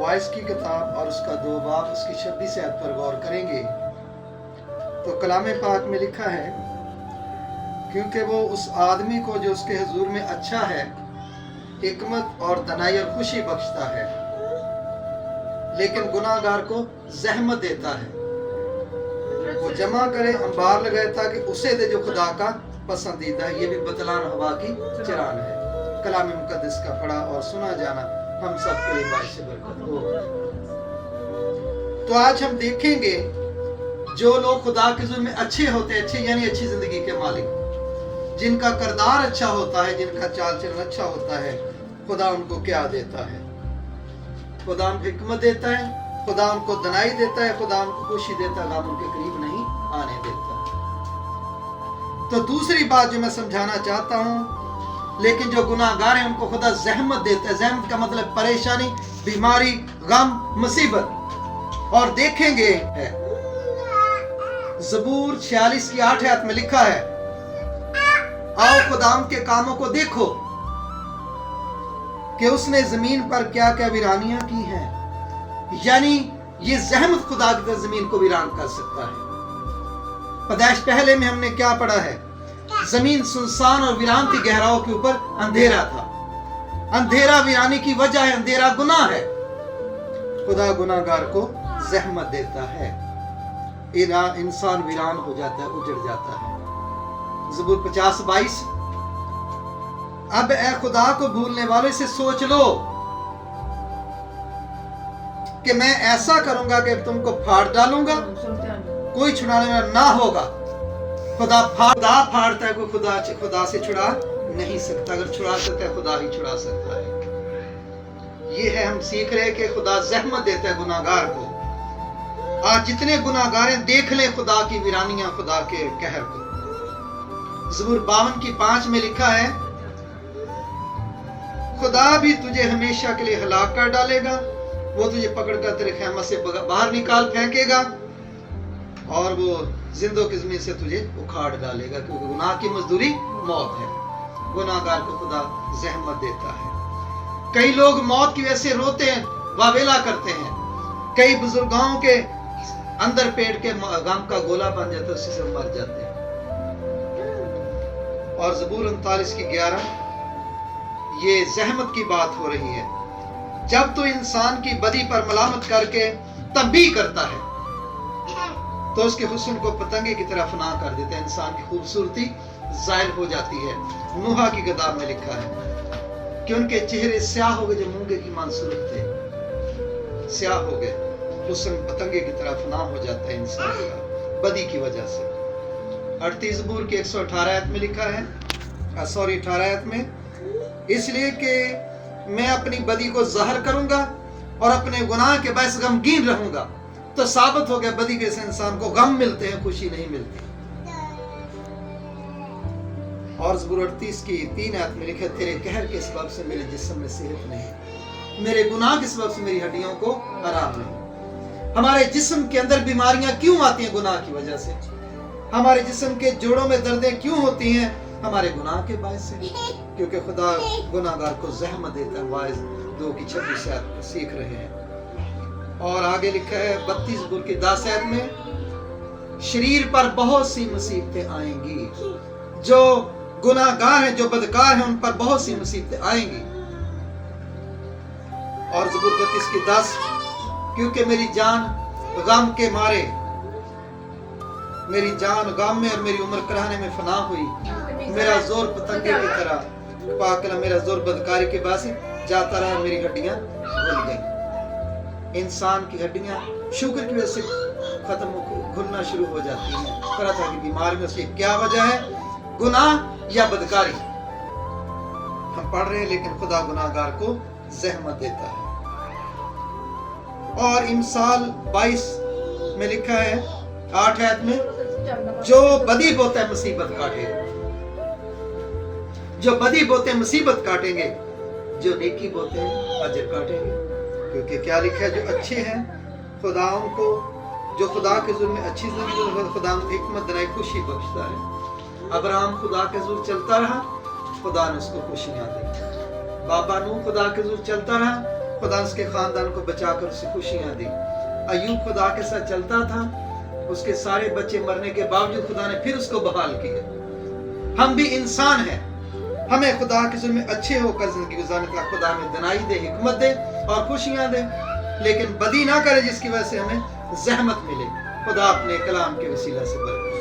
फवाइज की किताब और उसका 2 बाब उसकी 26 आयत पर गौर करेंगे तो कलाम पाक में लिखा है, क्योंकि वो उस आदमी को जो उसके हुजूर में अच्छा है हिकमत और दनाई और खुशी बख्शता है, लेकिन गुनाहगार को जहमत देता है। वो जमा करे अंबार लगाए ताकि उसे दे जो खुदा का पसंदीदा है। ये भी बतलान हवा की चरान है। कलाम मुकद्दस का पढ़ा और सुना जाना हम सब के लिए बाइस बरकत हो। तो आज हम देखेंगे जो लोग खुदा के हुजूर में अच्छे होते हैं, अच्छे यानी अच्छी जिंदगी के मालिक, जिनका किरदार अच्छा होता है, जिनका चाल चलन अच्छा होता है, खुदा उनको क्या देता है? खुदा उनको हिकमत देता है, खुदा उनको दनाई देता है, खुदा उनको खुशी देता है, गम उनके करीब नहीं आने देता। तो दूसरी बात जो मैं समझाना चाहता हूं, लेकिन जो गुनाहगार हैं उनको खुदा जहमत देता है। जहमत का मतलब परेशानी, बीमारी, गम, मुसीबत। और देखेंगे है ज़बूर 46 की 8 आयत में लिखा है, आओ खुदाम के कामों को देखो कि उसने जमीन पर क्या क्या वीरानियां की हैं। यानी ये जहमत खुदा की तरह जमीन को वीरान कर सकता है। पैदाइश पहले में हमने क्या पढ़ा है? जमीन सुनसान और वीरान थी, गहराओं के ऊपर अंधेरा था। अंधेरा वीरानी की वजह है, अंधेरा गुनाह है। खुदा गुनाहगार को जहमत देता है, इंसान वीरान हो जाता है, उजड़ जाता है। ज़बूर 50:22, अब ए खुदा को भूलने वालों से सोच लो कि मैं ऐसा करूंगा कि तुमको फाड़ डालूंगा, कोई छुड़ाने वाला ना होगा। खुदा फाड़ता है, कोई खुदा से छुड़ा नहीं सकता। अगर छुड़ा सकता है खुदा ही छुड़ा सकता है। ये है हम सीख रहे हैं कि खुदा जहमत देता है गुनाहगार को। आज जितने गुनाहगार हैं देख लें खुदा की वीरानियां, खुदा के कहर को। ज़बूर 52 की 5 में लिखा है, खुदा भी तुझे हमेशा के लिए हलाक कर डालेगा, वो तुझे पकड़कर तेरे खैमा से बाहर निकाल फेंकेगा और वो जिंदों की जमीन से तुझे उखाड़ डालेगा, क्योंकि गुनाह की मजदूरी मौत है। गुनाहगार को खुदा जहमत देता है। कई लोग मौत की वजह से रोते हैं, वावेला करते हैं। कई बुजुर्गों के अंदर पेट के गम का गोला बन जाता है, उसी से मर जाते हैं। और ज़बूर 39 की 11, ये जहमत की बात हो रही है। जब तो इंसान की बदी पर मलामत करके तंबीह करता है तो उसके हुस्न को पतंगे की तरह फना कर देता है। इंसान की खूबसूरती ज़ायल हो जाती है। नूहा की किताब में लिखा है कि उनके चेहरे स्याह हो गए जो मूंगे की मानसूरत थे, स्याह हो गए। हुस्न पतंगे की तरह फना हो जाता है इंसान का बदी की वजह से। 38 ज़बूर की 118 आयत में लिखा है, 18 आयत में, इसलिए कि मैं अपनी बदी को ज़ाहिर करूंगा और अपने गुनाह के बायस गमगीन रहूंगा। तो साबित हो गया बदी के से इंसान को गम मिलते हैं, खुशी नहीं मिलती। और ज़बूर 38 की 3 आयत में लिखा, तेरे कहर के सबब से मेरे जिस्म में सेहत नहीं, मेरे गुनाह के सबब से मेरी हड्डियों को आराम नहीं। हमारे जिस्म के अंदर बीमारियां क्यों आती हैं? गुनाह की वजह से। हमारे जिस्म के जोड़ों में दर्दें क्यों होती हैं? हमारे गुनाह के बायस से। क्योंकि खुदा गुनाहगार को जहमत देता है। वाइज 2 की 26 आयत सीख रहे हैं। और आगे लिखा है 32 ज़बूर की 10 आयत में, शरीर पर बहुत सी मुसीबतें आएंगी। जो गुनाहगार हैं, जो बदकार हैं, उन पर बहुत सी मुसीबतें आएंगी। और ज़बूर 32 की 10, क्योंकि मेरी जान गम के मारे, मेरी जान गम में और मेरी उम्र कराने में फना हुई। मेरा जोर पतंगे की तरह पाकला, मेरा जोर बदकारी के पास जाता रहा, मेरी हड्डियां घुल गई। इंसान की हड्डियां शुगर की वजह से खत्म घुलना शुरू हो जाती हैं। तरह तरह की बीमारी में उसकी क्या वजह है? गुनाह या बदकारी। हम पढ़ रहे हैं, लेकिन खुदा गुनाहगार को जहमत देता है। और इमसाल 22 में लिखा है 8 आयत में, जो बदी बोते हैं मुसीबत काटेगा। जो बदी बोते हैं मुसीबत काटेंगे, जो नेकी बोते हैं अजर काटेंगे। क्योंकि क्या लिखा है, जो अच्छे हैं खुदाओं को, जो खुदा के जुल्म में अच्छी जिंदगी, खुदा हिकमत दनाई खुशी बख्शता है। अब्राहम खुदा के जुल्म चलता रहा, खुदा ने उसको खुशियां दी। बाबा नूह खुदा के जुल्म चलता रहा, خدا اس کے خاندان کو بچا کر اسے خوشیاں دی. ایوب خدا کے ساتھ چلتا تھا, اس کے سارے بچے مرنے کے باوجود خدا نے پھر اس کو بحال کیا. ہم بھی انسان ہیں, ہمیں خدا کے ذمہ اچھے ہو کر زندگی گزارنے کا خدا ہمیں دنائی دے, حکمت دے اور خوشیاں دے, لیکن بدی نہ کرے جس کی وجہ سے ہمیں زحمت ملے. خدا اپنے کلام کے وسیلہ سے برکت